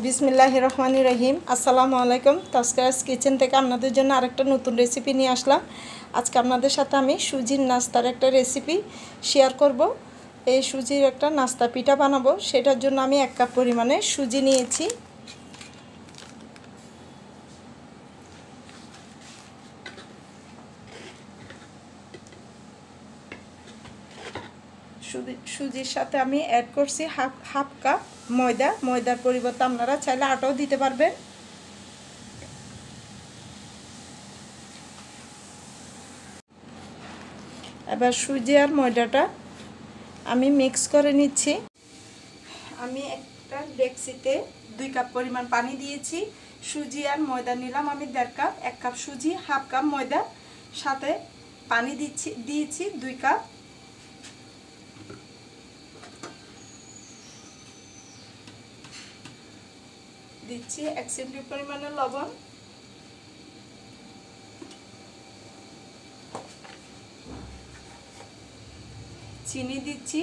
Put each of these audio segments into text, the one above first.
বিসমিল্লাহির রহমানির রহিম। আসসালামু আলাইকুম। তাসকিরাস কিচেন থেকে আপনাদের জন্য আরেকটা নতুন রেসিপি নিয়ে আসলাম। আজকে আপনাদের সাথে আমি সুজির নাস্তার একটা রেসিপি শেয়ার করব। এই সুজির একটা নাস্তা পিঠা বানাবো, সেটার জন্য আমি 1 কাপ পরিমাণে সুজি নিয়েছি। সুজির সাথে আমি অ্যাড করছি হাফ কাপ ময়দার পরিবর্তে আপনারা চাইলে আটাও দিতে পারবেন। এবার সুজি আর ময়দাটা আমি মিক্স করে নিচ্ছি। আমি একটা ডেকচিতে 2 কাপ পরিমাণ পানি দিয়েছি। সুজি আর ময়দা নিলাম আমি 1.5 কাপ। 1 কাপ সুজি, হাফ কাপ ময়দা, সাথে পানি দিয়েছি 2 কাপ। দিচ্ছি 1 চিমটি পরিমাণের লবণ, চিনি দিচ্ছি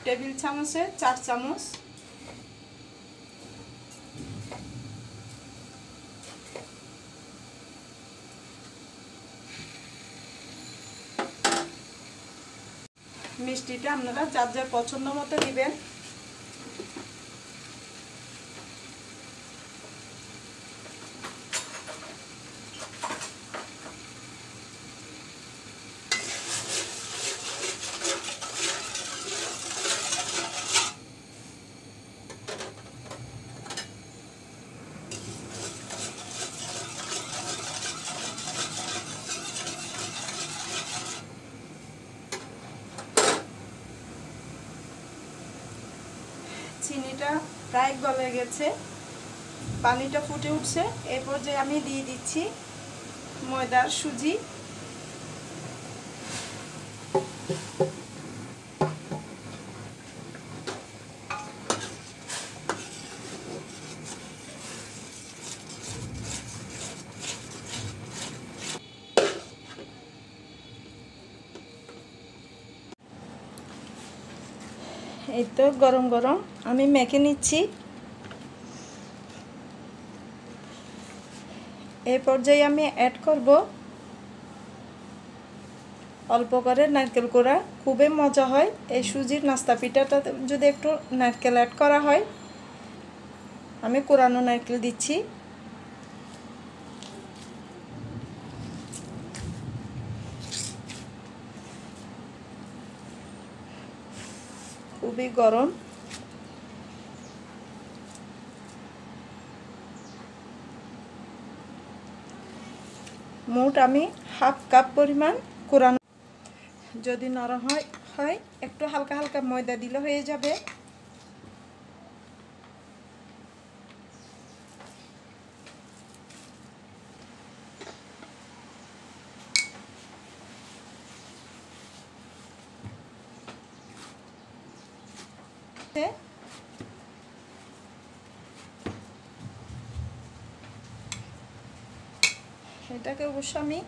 টেবিল চামচে 4 চামচ, মিষ্টিটা আপনারা যার যার পছন্দ মতো দিবেন। চিনিটা প্রায় গলে গেছে, পানিটা ফুটে উঠছে। এই পর্যায়ে আমি দিয়ে দিচ্ছি ময়দার সুজি। এই তো গরম গরম আমি মেখে নিচ্ছি। এই পর্যায়ে আমি অ্যাড করব অল্প করে নারকেল কোড়া। খুবই মজা হয় এই সুজির নাস্তা পিঠাটাতে যদি একটু নারকেল অ্যাড করা হয়। আমি কোরানো নারকেল দিচ্ছি। খুবই গরম। মোট আমি হাফ কাপ পরিমাণ কোরানো। যদি নরম হয় একটু হালকা হালকা ময়দা দিলে হয়ে যাবে। এটাকে অবশ্য আমি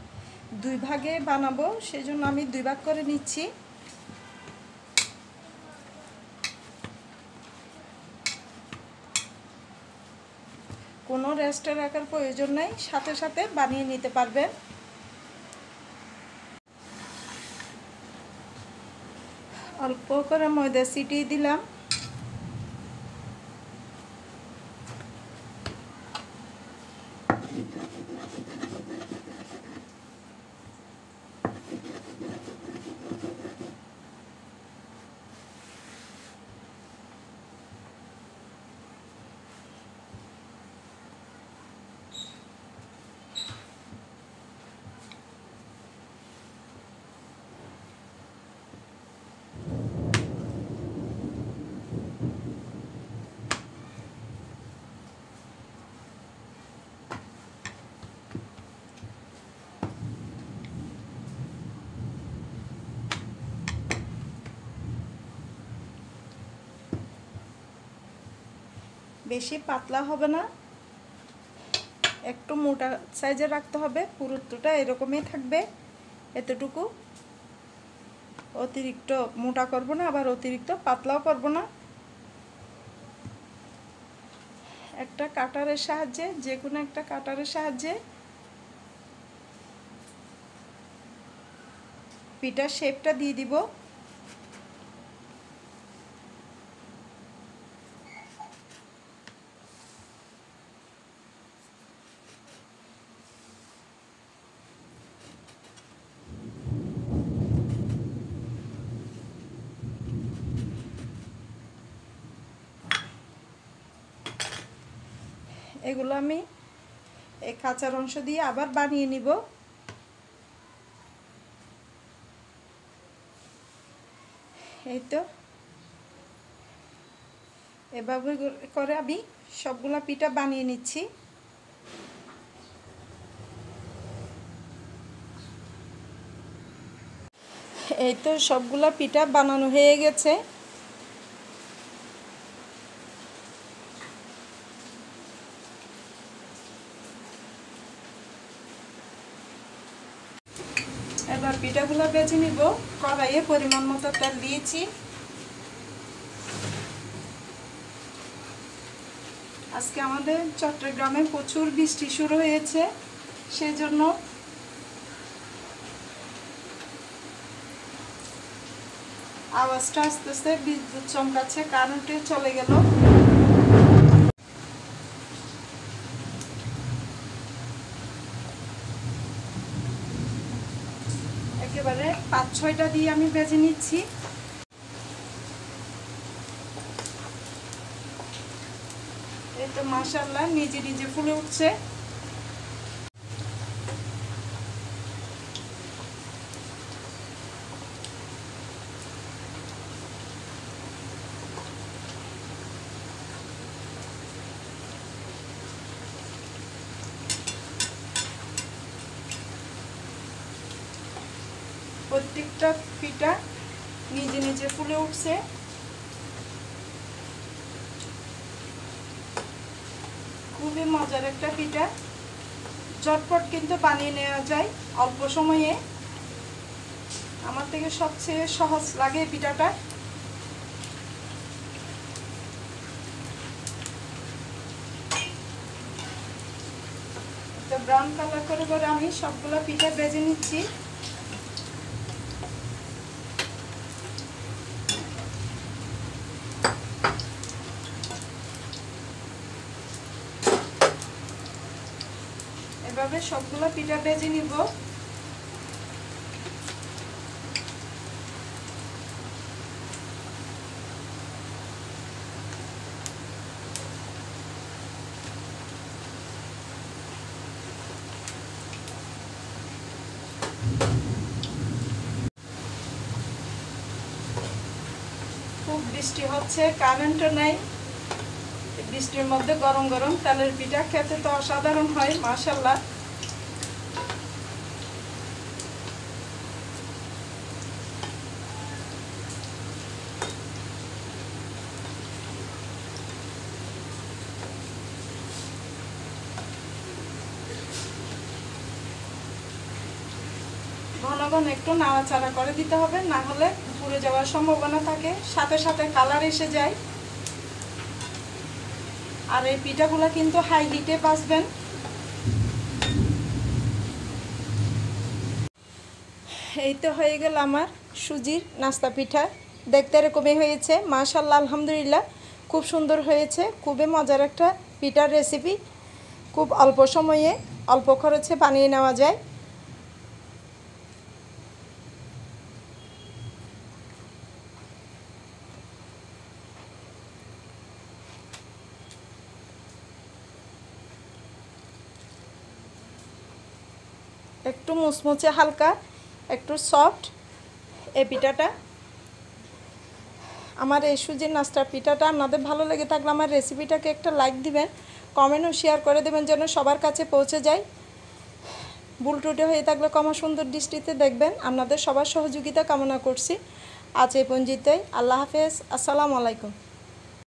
2 ভাগে বানাবো, সেজন্য আমি 2 ভাগ করে নিচ্ছি। কোনো রেস্টে রাখার প্রয়োজন নেই, সাথে সাথে বানিয়ে নিতে পারবেন। অল্প করে ময়দা ছিটিয়ে দিলাম। বেশি পাতলা হবে না, একটু মোটা সাইজের রাখতে হবে। পুরুত্বটা এরকমই থাকবে, এতটুকু। অতিরিক্ত মোটা করব না, আবার অতিরিক্ত পাতলাও করব না। একটা কাটারের সাহায্যে, যে কোনো একটা কাটারের সাহায্যে পিঠার শেপটা দিয়ে দিব। এগুলো আমি এই কাঁচার অংশ দিয়ে আবার বানিয়ে নিব। এই তো এভাবে করে আমি সবগুলা পিঠা বানিয়ে নিচ্ছি। এই তো সবগুলা পিঠা বানানো হয়ে গেছে। এবার পিঠাগুলো বেজে নিব। কড়াইয়ে পরিমাণ মতো তেল দিয়েছি। আজকে আমাদের চট্টগ্রামে প্রচুর বৃষ্টি শুরু হয়েছে, সেজন্য আওয়াজটা আস্তে আস্তে বিদ্যুৎ চমকাচ্ছে, কারেন্টে চলে গেল। একেবারে 5-6টা দিয়ে আমি ভেজে নিচ্ছি। এই তো মাশাআল্লাহ নিজে নিজে ফুলে উঠছে। প্রত্যেকটা পিঠা নিজে নিজে ফুলে উঠছে। খুবই মজার একটা পিঠা, ঝটপট কিন্তু বানিয়ে নেওয়া যায় অল্প সময়ে। আমার থেকে সবচেয়ে সহজ লাগে পিঠাটা। তো ব্রাউন কালার করে করে আমি সবগুলো পিঠা ভেজে নিচ্ছি। এভাবে সবগুলো পিঠা ভেজে নিব। খুব বৃষ্টি হচ্ছে, কারেন্টও নাই। বৃষ্টির মধ্যে গরম গরম তালের পিঠা খেতে তো অসাধারণ হয় মাশাআল্লাহ। ঘন ঘন একটু নাড়াচাড়া করে দিতে হবে, না হলে পুড়ে যাওয়ার সম্ভাবনা থাকে, সাথে সাথে কালার এসে যায়। আর এই পিঠাগুলো কিন্তু হাই হিটে ভাজবেন। এই তো হয়ে গেল আমার সুজির নাস্তা পিঠা। দেখতে এরকমই হয়েছে মাশাআল্লাহ, আলহামদুলিল্লাহ খুব সুন্দর হয়েছে। খুবই মজার একটা পিঠার রেসিপি, খুব অল্প সময়ে অল্প খরচে বানিয়ে নেওয়া যায়। একটু মুচমুচে, হালকা একটু সফট এই পিঠাটা। আমার এই সুজির নাস্তার পিঠাটা আপনাদের ভালো লেগে থাকলে আমার রেসিপিটাকে একটা লাইক দিবেন, কমেন্ট ও শেয়ার করে দেবেন যেন সবার কাছে পৌঁছে যায়। ভুল ত্রুটি হয়ে থাকলে ক্ষমা সুন্দর দৃষ্টিতে দেখবেন। আপনাদের সবার সহযোগিতা কামনা করছি। আজ এই পর্যন্তই। আল্লাহ হাফেজ। আসসালামু আলাইকুম।